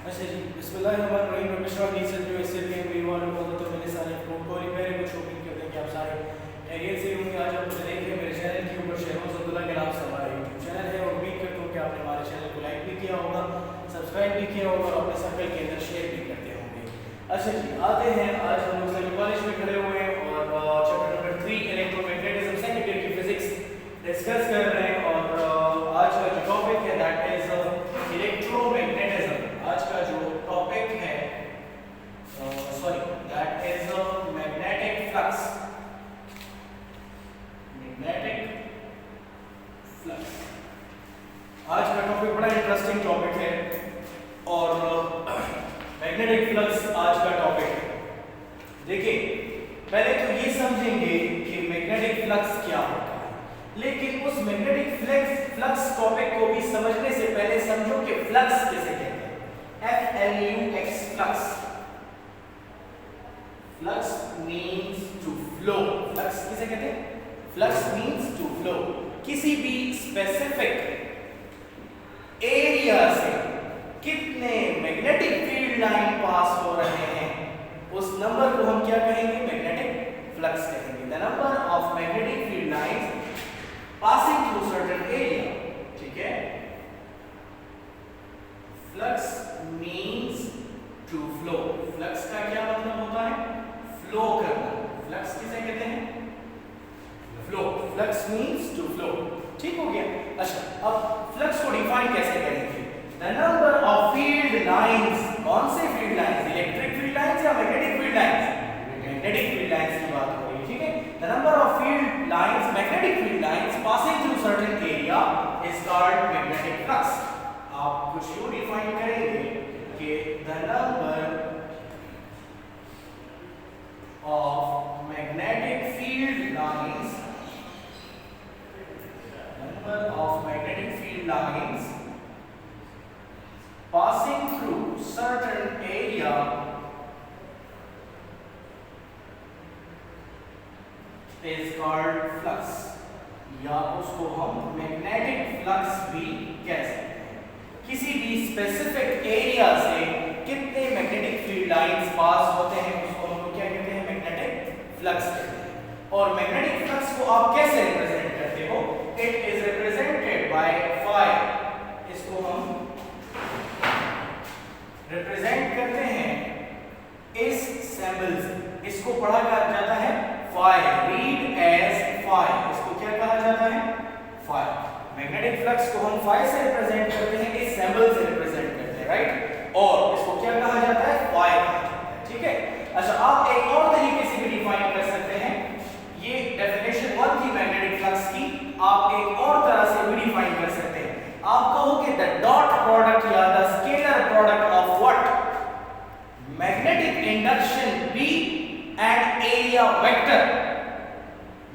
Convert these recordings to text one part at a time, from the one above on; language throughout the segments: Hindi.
अच्छा जी, बिस्मिल्लाहिर्रहमानिर्रहीम। रबिशरहली सदरी वयस्सिर ली अमरी वाहलुल उक़दतम मिन लिसानी यफ़क़हू क़ौली। मेरे कुछ उम्मीद करते हैं कि आप सारे खैरियत से होंगे। आज आप मुझे देखें मेरे चैनल के ऊपर शहरोज़ अब्दुल्ला के नाम से हमारा यूट्यूब चैनल है और उम्मीद करता हूँ कि आपने हमारे चैनल को लाइक भी किया होगा, सब्सक्राइब भी किया होगा और अपने सर्कल के अंदर शेयर भी करते होंगे। अच्छा जी, आते हैं आज हम मुस्लिम कॉलेज में खड़े हुए हैं और chapter number 3 electromagnetism second year की फिजिक्स डिस्कस कर रहे हैं और आज का जो टॉपिक है दैट इज इलेक्ट्रोमैग्नेटिज्म। आज का जो टॉपिक है that is magnetic flux. Magnetic flux आज का टॉपिक बड़ा इंटरेस्टिंग टॉपिक है और मैग्नेटिक फ्लक्स आज का टॉपिक है। देखिए, पहले तो ये समझेंगे कि मैग्नेटिक फ्लक्स क्या होता है, लेकिन उस मैग्नेटिक फ्लक्स टॉपिक को भी समझने से पहले समझो कि फ्लक्स किसे कहते हैं। FLUX flux. Flux means to flow. Flux किसे कहते हैं? Flux means to flow. किसी भी स्पेसिफिक एरिया से कितने मैग्नेटिक फील्ड लाइन पास हो रहे हैं, उस नंबर को हम क्या कहेंगे? मैग्नेटिक फ्लक्स कहेंगे। The number of magnetic field lines passing through certain area. ठीक है, flux means to flow. Flux का क्या मतलब होता है? फ्लो करना। फ्लक्स किसे कहते हैं? Flow. Flux means to flow. ठीक हो गया। अच्छा, अब फ्लक्स को डिफाइन कैसे करेंगे? The number of field lines. कौन से field lines? Electric field lines या magnetic field lines? Magnetic field lines की बात हो रही है। ठीक है, the number of field lines, magnetic field lines passing through certain area is called magnetic flux. आप कुछ यूं डिफाइन करेंगे कि the number of magnetic field lines, number of magnetic field lines passing through certain area is called flux, या उसको हम मैग्नेटिक फ्लक्स भी कह सकते हैं। किसी भी स्पेसिफिक एरिया से कितने मैग्नेटिक फील्ड लाइंस पास होते हैं उसको हम क्या कहते हैं? मैग्नेटिक फ्लक्स कहते हैं। और मैग्नेटिक फ्लक्स को आप कैसे रिप्रेजेंट करते हो? It is represented by phi। इसको हम रिप्रेजेंट करते हैं इस सिंबल से। इसको पढ़ा जाता है phi, read as phi। इसको क्या कहा जाता है? phi। मैग्नेटिक फ्लक्स को हम phi से रिप्रेजेंट करते हैं, इस सिंबल से रिप्रेजेंट करते हैं, राइट? और इसको क्या कहा जाता है? phi कहा जाता है। ठीक है। अच्छा, आप एक और तरीके से भी डिफाइन कर सकते हैं। ये डेफिनेशन 1 थी मैग्नेटिक फ्लक्स की, आप एक और तरह से भी डिफाइन कर सकते हैं। आप कहोगे द डॉट प्रोडक्ट या the scalar product of what? Magnetic induction B and area vector.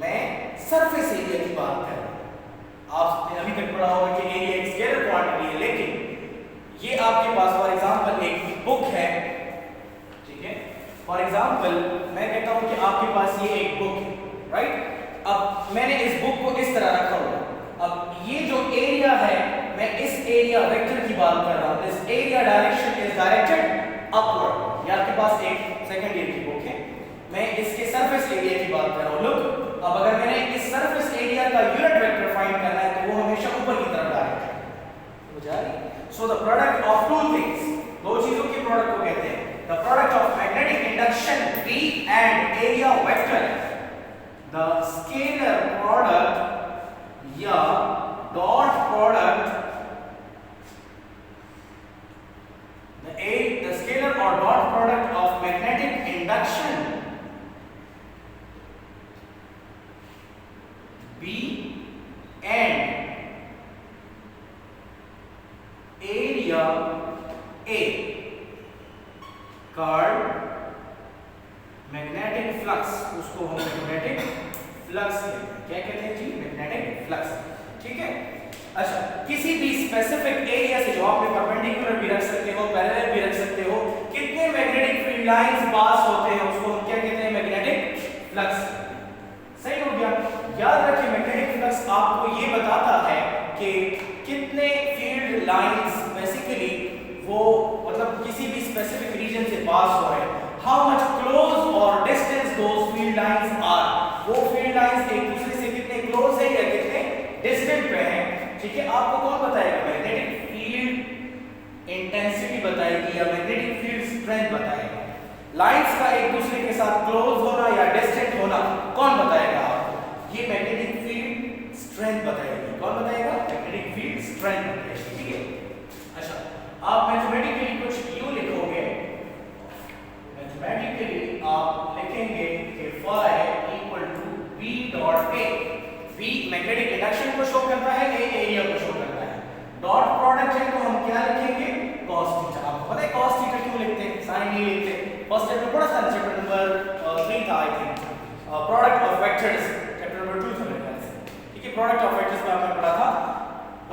मैं सरफेस एरिया की बात कर रहा हूं। आपने अभी तक पढ़ा होगा कि एरिया एक स्केलर क्वांटिटी है, लेकिन ये आपके पास फॉर एग्जांपल एक बुक है। ठीक है, फॉर एग्जांपल मैं कहता हूं कि आपके पास ये एक बुक है, राइट? अब मैंने इस बुक को इस तरह रखा हुआ। अब ये जो एरिया है, मैं इस एरिया वेक्टर की बात कर रहा हूं। This area direction is directed upward. ये आपके पास एक सेकंड ईयर की बुक है, मैं इसके सरफेस एरिया की बात कर रहा हूं। लुक, अब अगर मैंने इस सरफेस एरिया का यूनिट वेक्टर फाइंड करना है तो वो हमेशा ऊपर की तरफ डायरेक्ट हो जाएगी। So the product of two things, दो चीजों के प्रोडक्ट को कहते हैं the product of magnetic induction B and area vector, the scalar product या dot product, the scalar or dot product of magnetic induction B and area A called magnetic flux. उसको हम मैग्नेटिक फ्लक्स कहते हैं। क्या कहते हैं जी? Magnetic flux. ठीक है। अच्छा, किसी भी स्पेसिफिक एरिया से, जो आपने परपेंडिकुलर भी रख सकते हो, पैरेलल भी रख सकते हो, कितने मैग्नेटिक फील्ड लाइंस पास होते हैं उसको हम क्या कहते हैं? Magnetic flux. सही हो गया। याद रखिए, मैग्नेटिक फ्लक्स आपको ये बताता है कि कितने फील्ड लाइंस बेसिकली वो मतलब किसी भी स्पेसिफिक रीजन से पास हो रहे हैं, हाउ मच क्लोज और distance those field lines are, वो फील्ड लाइंस एक दूसरे से कितने क्लोज है या कितने डिस्टेंट पे हैं। ठीक है, आपको कौन बताएगा? मैग्नेटिक फील्ड इंटेंसिटी बताएगी या मैग्नेटिक फील्ड स्ट्रेंथ बताएगा। लाइंस का एक दूसरे के साथ क्लोज होना या डिस्टेंट होना कौन बताएगा आपको? ये मैग्नेटिक फील्ड स्ट्रेंथ बताएगी। कौन बताएगा? मैग्नेटिक फील्ड स्ट्रेंथ बताएगी। ठीक है, अच्छा आप मैथमेटिकली कुछ यूं लिखोगे, मैथमेटिकली आप लिखेंगे कि phi equal to b dot a। b magnetic induction को शो करता है, a एरिया को शो करता है। डॉट प्रोडक्ट है तो हम क्या लिखेंगे? cos theta. आपको पता है cos थीटा क्यों लिखते हैं, साइन नहीं लिखते? फर्स्ट चैप्टर पढ़ा था, चैप्टर नंबर 3 था I think, product of vectors, chapter number 2 था मेरे ख्याल से। ठीक है, प्रोडक्ट ऑफ वेक्टर्स में आपने पढ़ा था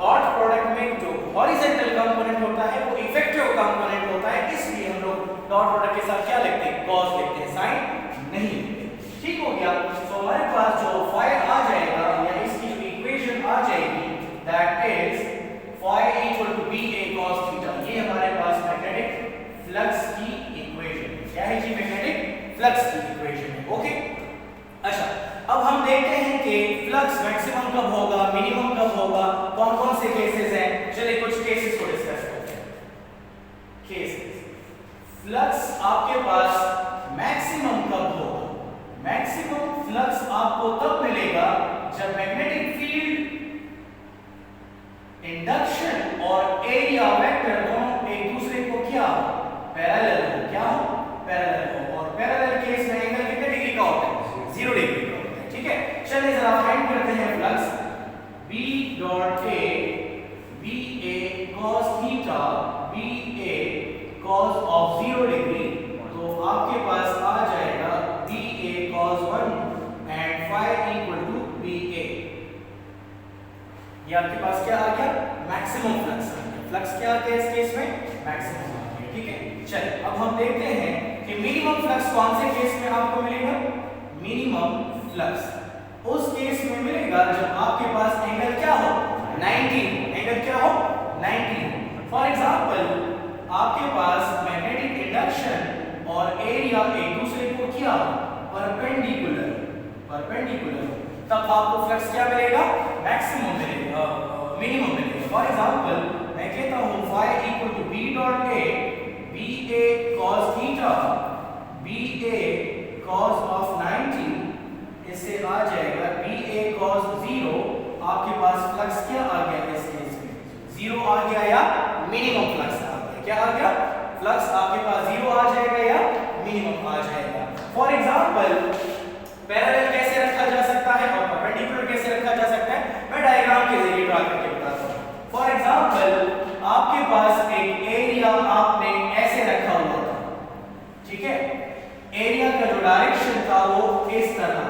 डॉट प्रोडक्ट में जो हॉरिजॉन्टल कंपोनेंट होता है वो इफेक्टिव कंपोनेंट होता है, इसलिए हम लोग डॉट प्रोडक्ट के साथ क्या लिखते हैं? cos लिखते हैं, साइन नहीं लिखते। ठीक हो गया। तो हमारे पास जो phi आ जाएगा या इसकी जो इक्वेशन आ जाएगी that is phi equal to ba cos theta. ये हमारे पास मैग्नेटिक फ्लक्स की इक्वेशन है। क्या है जी? मैग्नेटिक फ्लक्स की इक्वेशन है। ओके, अच्छा अब हम देखते हैं कि फ्लक्स मैक्सिमम कब होगा, मिनिमम कब होगा, कौन कौन से केसेस हैं। चलिए कुछ केसेस को डिस्कस करते हैं। केसेस, फ्लक्स आपके पास मैक्सिमम कब होगा? मैक्सिमम फ्लक्स आपको तब मिलेगा जब मैग्नेटिक फील्ड इंडक्शन और एरिया वेक्टर दोनों एक दूसरे को क्या हो? पैरेलल हो। क्या हो? पैरेलल हो। और पैरेलल केस में एंगल कितने डिग्री का होता है? 0 डिग्री का होता है। ठीक है, चलिए जरा फाइंड करते हैं flux b dot a ba cos theta ba cos of 0 degree, तो आपके पास आ जाएगा ba cos 1 and phi equal to ba। ये आपके पास क्या आ गया? मैक्सिमम फ्लक्स आ गया। फ्लक्स क्या आता है इस केस में? मैक्सिमम आ गया। ठीक है, चलिए अब हम देखते हैं कि मिनिमम फ्लक्स कौन से केस में आपको मिलेगा? मिनिमम फ्लक्स उस केस में मिलेगा जब आपके पास एंगल क्या हो? 90। एंगल क्या हो? 90। फॉर एग्जांपल आपके पास मैग्नेटिक इंडक्शन और एरिया एक दूसरे को क्या परपेंडिकुलर तब आपको फ्लक्स क्या मिलेगा? मैक्सिमम मिलेगा, मिनिमम मिलेगा। फॉर एग्जांपल मैं कहता हूं phi equal to b dot a ba cos theta ba cos of 90, इससे आ जाएगा ba cos 0। आपके पास फ्लक्स क्या आ गया इस केस में? 0 आ गया या मिनिमम फ्लक्स आ गया? क्या आ गया? फ्लक्स आपके पास 0 आ जाएगा या मिनिमम आ जाएगा। फॉर एग्जांपल पैरेलल कैसे रखा जा सकता है और परपेंडिकुलर कैसे रखा जा सकता है, मैं डायग्राम के जरिए ड्रा करके बताता हूं। फॉर एग्जांपल आपके पास एक एरिया आपने ऐसे रखा हुआ था। ठीक है, एरिया का जो डायरेक्शन था वो इस तरह था।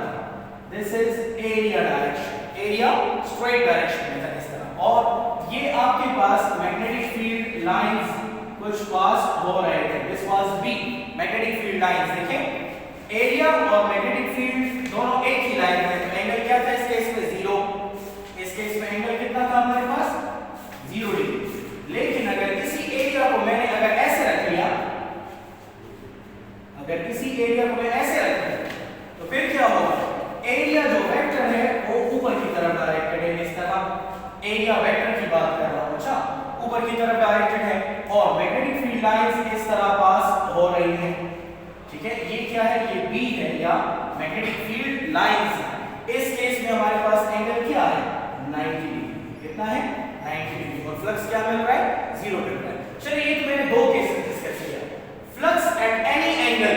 This is area direction, area straight direction में था इस तरह। और ये आपके पास मैग्नेटिक फील्ड लाइंस कुछ पास हो रहे थे। This was B magnetic field lines. देखिए एरिया और मैग्नेटिक फील्ड दोनों एक ही लाइन में, तो एंगल क्या था इस केस में? 0। इस केस में एंगल कितना था हमारे पास? 0 डिग्री। लेकिन अगर किसी एरिया को मैंने अगर ऐसे रख लिया, अगर किसी एरिया को मैं ऐसे रख लिया तो फिर क्या होगा? एरिया जो वेक्टर है वो ऊपर की तरफ डायरेक्टेड है इस तरह। एरिया वेक्टर की बात कर रहा हूं, अच्छा ऊपर की तरफ डायरेक्टेड है और मैग्नेटिक फील्ड लाइंस इस तरह पास हो रही हैं। ठीक है, ये क्या है? ये B है या मैग्नेटिक फील्ड लाइंस। इस केस में हमारे पास एंगल क्या है? 90 डिग्री। कितना है? 90 डिग्री। और फ्लक्स क्या मिल रहा है? 0 मिल रहा है। चलिए ये तो मैंने दो केसेस डिस्कस किया। फ्लक्स एट एनी एंगल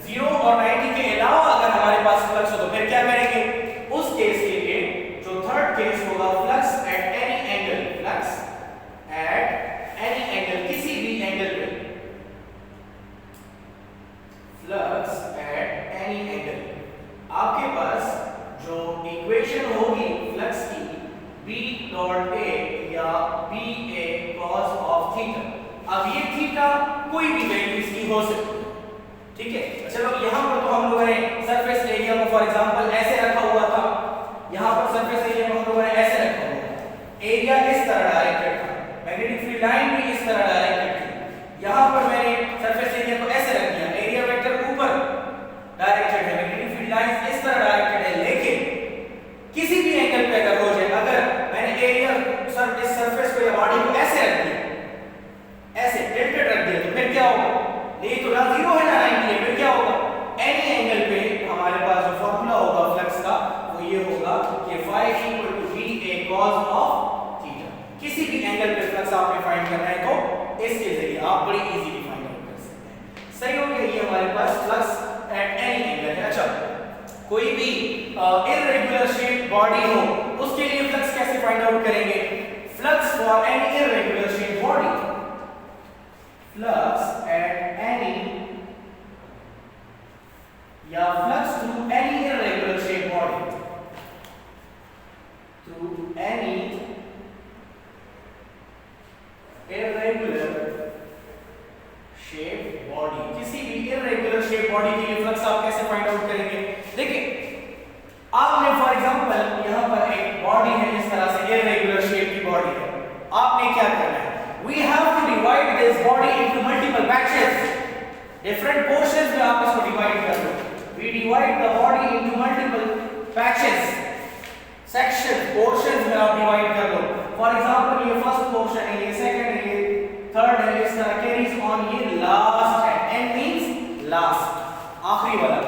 0 और 90 के अलावा अगर हमारे पास फ्लक्स हो तो फिर क्या करेंगे? उस केस के लिए जो थर्ड केस होगा flux at any angle, flux at any angle, किसी भी एंगल पे, फ्लक्स एट एनी एंगल। आपके पास जो इक्वेशन होगी फ्लक्स की b डॉट a या ba cos ऑफ थीटा। अब ये थीटा कोई भी वैल्यू इसकी हो सकती है। ठीक है, चलो यहां पर तो हम लोगों ने सरफेस एरिया को फॉर एग्जांपल ऐसे रखा हुआ था, यहां पर सरफेस एरिया को हम लोगों ने ऐसे रखा हुआ था। एरिया इस तरह डायरेक्टेड था, मैग्नेटिक फील्ड लाइन भी इस तरह डायरेक्टेड थी। यहां पर मैंने सरफेस एरिया को ऐसे रख दिया, एरिया वेक्टर ऊपर डायरेक्टेड है, मैग्नेटिक फील्ड लाइंस इस तरह डायरेक्टेड है, लेकिन किसी भी एंगल पे अगर हो जाए, अगर मैंने एरिया इस सरफेस को या बॉडी को ऐसे रख दिया, ऐसे टिल्टेड रख दिया, तो फिर क्या होगा? ये तो ना 0 है ना 90 है, फिर क्या होगा? एनी एंगल पे हमारे पास जो फार्मूला होगा फ्लक्स का वो ये होगा कि phi equal to VA cos of theta। किसी भी एंगल पे फ्लक्स आपने फाइंड करना है तो इसके जरिए आप बड़ी इजीली फाइंड आउट कर सकते हैं। सही हो गया, ये हमारे पास फ्लक्स एट एनी एंगल है। अच्छा, कोई भी इररेगुलर शेप बॉडी हो उसके लिए फ्लक्स कैसे फाइंड आउट करेंगे? Flux for any irregular shape body, flux at any या flux through any irregular shape body, through any irregular shape body, किसी भी इररेगुलर शेप बॉडी के लिए फ्लक्स आप कैसे फाइंड आउट करेंगे? देखिए, आपने फॉर एग्जांपल यहां पर एक बॉडी है, इस तरह से इररेगुलर शेप की बॉडी है, आपने क्या करना है? We have to divide this body into multiple patches, different portions में आप इसको डिवाइड कर दो। We divide the body into multiple patches, sections, portions में आप डिवाइड कर दो। For example, ये फर्स्ट पोर्शन है, ये सेकंड है, ये थर्ड है, इस तरह कैरीज ऑन, ये लास्ट है, एंड मींस लास्ट, आखिरी वाला।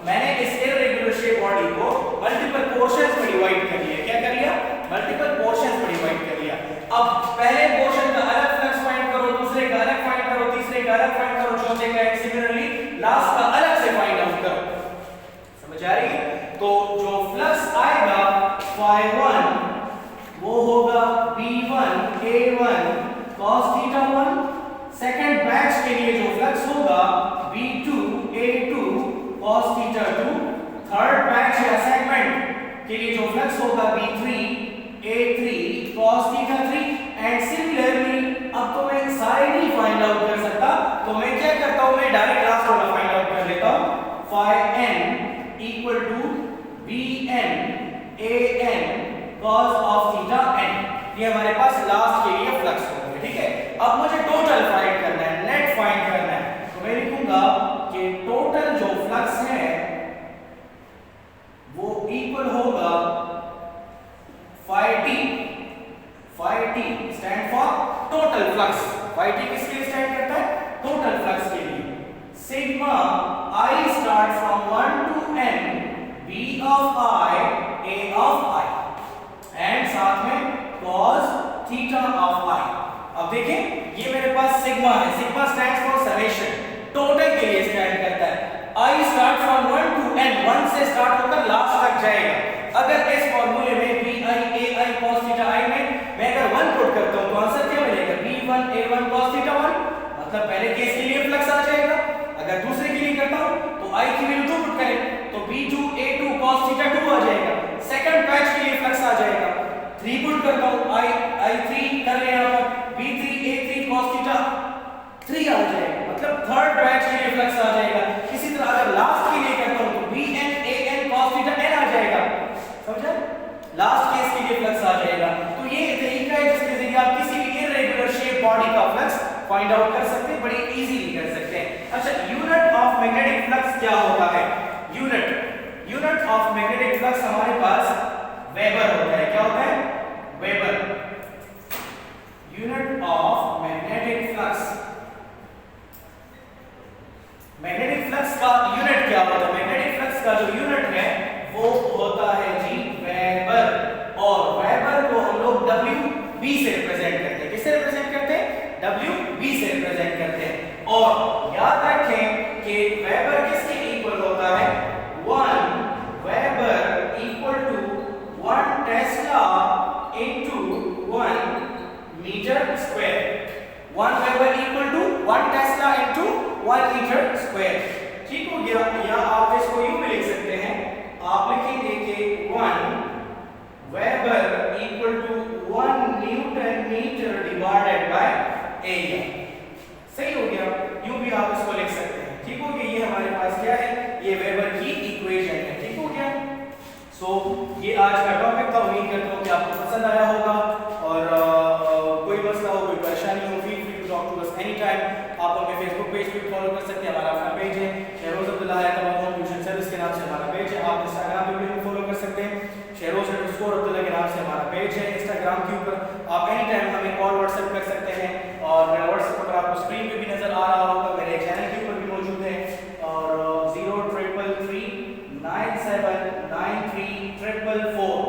मैंने इस इररेगुलर शेप बॉडी को मल्टीपल पोर्शंस में डिवाइड कर लिया। क्या कर लिया? मल्टीपल पोर्शंस में डिवाइड कर लिया। अब पहले पोर्शन का अलग फ्लक्स फाइंड करो, दूसरे का अलग फाइंड करो, तीसरे का अलग फाइंड करो, चौथे का एक, सिमिलरली लास्ट का अलग से फाइंड आउट करो। समझ आ रही है? तो जो फ्लक्स आएगा phi1 वो होगा b1 a1 cos θ1, second batch के लिए जो फ्लक्स होगा b2 a2 cos θ2, third batch या सेगमेंट के लिए जो फ्लक्स होगा b3 a3 cos θ3, and similarly अब तो मैं सारे नहीं फाइंड आउट कर सकता, तो मैं क्या करता हूं, मैं डायरेक्ट लास्ट वाला फाइंड आउट कर लेता हूं। phi n equal to bn an cos of theta n, ये हमारे पास लास्ट के लिए फ्लक्स हो गया। ठीक है, अब मुझे टोटल फाइंड करना है, नेट फाइंड करना है, तो मैं लिखूंगा कि टोटल जो फ्लक्स है वो इक्वल होगा phi t stand for total flux. phi t किसके लिए स्टैंड करता है? टोटल फ्लक्स के लिए। Sigma I start from 1 to n b of I a of I, and साथ में cos थीटा of I। अब देखें, ये मेरे पास सिग्मा है, sigma stands for summation, total के लिए स्टैंड करता है। I start from 1 to n, 1 से स्टार्ट होकर लास्ट तक जाएगा। अगर इस फार्मूले में bi ai cos theta I में मैं अगर 1 पुट करता हूं तो आंसर क्या मिलेगा? b1 a1 cos थीटा 1, मतलब पहले केस के लिए फ्लक्स आ जाएगा। अगर दूसरे के लिए करता हूं तो I की वैल्यू 2 पुट करें तो b2 a2 cos थीटा 2 आ जाएगा। सेकंड बैच के लिए फ्लक्स आ जाएगा, 3 पुट करता हूं, I3 कर ले यहां पर, b3 a3 cos थीटा 3 आ जाएगा, मतलब थर्ड बैच के लिए फ्लक्स आ जाएगा। इसी तरह अगर लास्ट के लिए करता हूं तो bn an cos theta n आ जाएगा। समझा? लास्ट केस के लिए फ्लक्स आ जाएगा। तो ये तरीका है जिसके जरिए आप किसी भी इररेगुलर शेप बॉडी का फ्लक्स फाइंड आउट कर सकते हैं, बड़ी इजीली कर सकते हैं। अच्छा, यूनिट ऑफ मैग्नेटिक फ्लक्स क्या होता है? यूनिट ऑफ मैग्नेटिक फ्लक्स हमारे पास वेबर होता है। क्या होता है? Weber. Unit of magnetic flux, magnetic flux का यूनिट क्या होता है? मैग्नेटिक फ्लक्स का जो यूनिट है वो होता है जी वेबर, और वेबर को हम लोग WB से रिप्रेजेंट करते हैं। किससे रिप्रेजेंट करते हैं? WB से रिप्रेजेंट करते हैं। और याद रखें कि वेबर किसके इक्वल होता है? 1 weber equal to 1 tesla into 1 metre square. 1 weber equal to 1 tesla into 1 metre square. ठीक हो गया? या आप इसको यूं भी लिख सकते हैं, आप लिखेंगे कि 1 weber equal to 1 newton metre divided by area. सही हो गया? यूं भी आप इसको लिख सकते हैं। ठीक हो गया? ये हमारे पास क्या है? ये वेबर की इक्वेशन है। ठीक हो गया? ये आज का टॉपिक था। उम्मीद करता हूं कि आपको पसंद आया होगा, और कोई मसला हो, कोई परेशानी हो, feel free to talk to us any time. पे भी फॉलो कर सकते हैं, हमारा अपना पेज है Shahroz Abdullah Hyderabad home tuition service के नाम से हमारा पेज है। आप इंस्टाग्राम पे भी फॉलो कर सकते हैं, शहरोज_अब्दुल्ला के नाम से हमारा पेज है। इंस्टाग्राम के ऊपर आप एनी टाइम हमें कॉल व्हाट्सएप कर सकते हैं, और मेरा व्हाट्सएप नंबर आपको स्क्रीन पे भी नजर आ रहा होगा, मेरे चैनल के ऊपर भी मौजूद है, और 033979344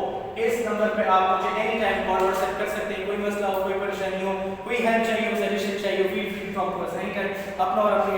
इस नंबर पे आप मुझे एनी टाइम कॉल व्हाट्सएप कर सकते हैं। कोई मसला हो, कोई परेशानी हो, कोई हेल्प चाहिए हो, सजेशन चाहिए हो, feel free to talk to us any time. अपना और अपने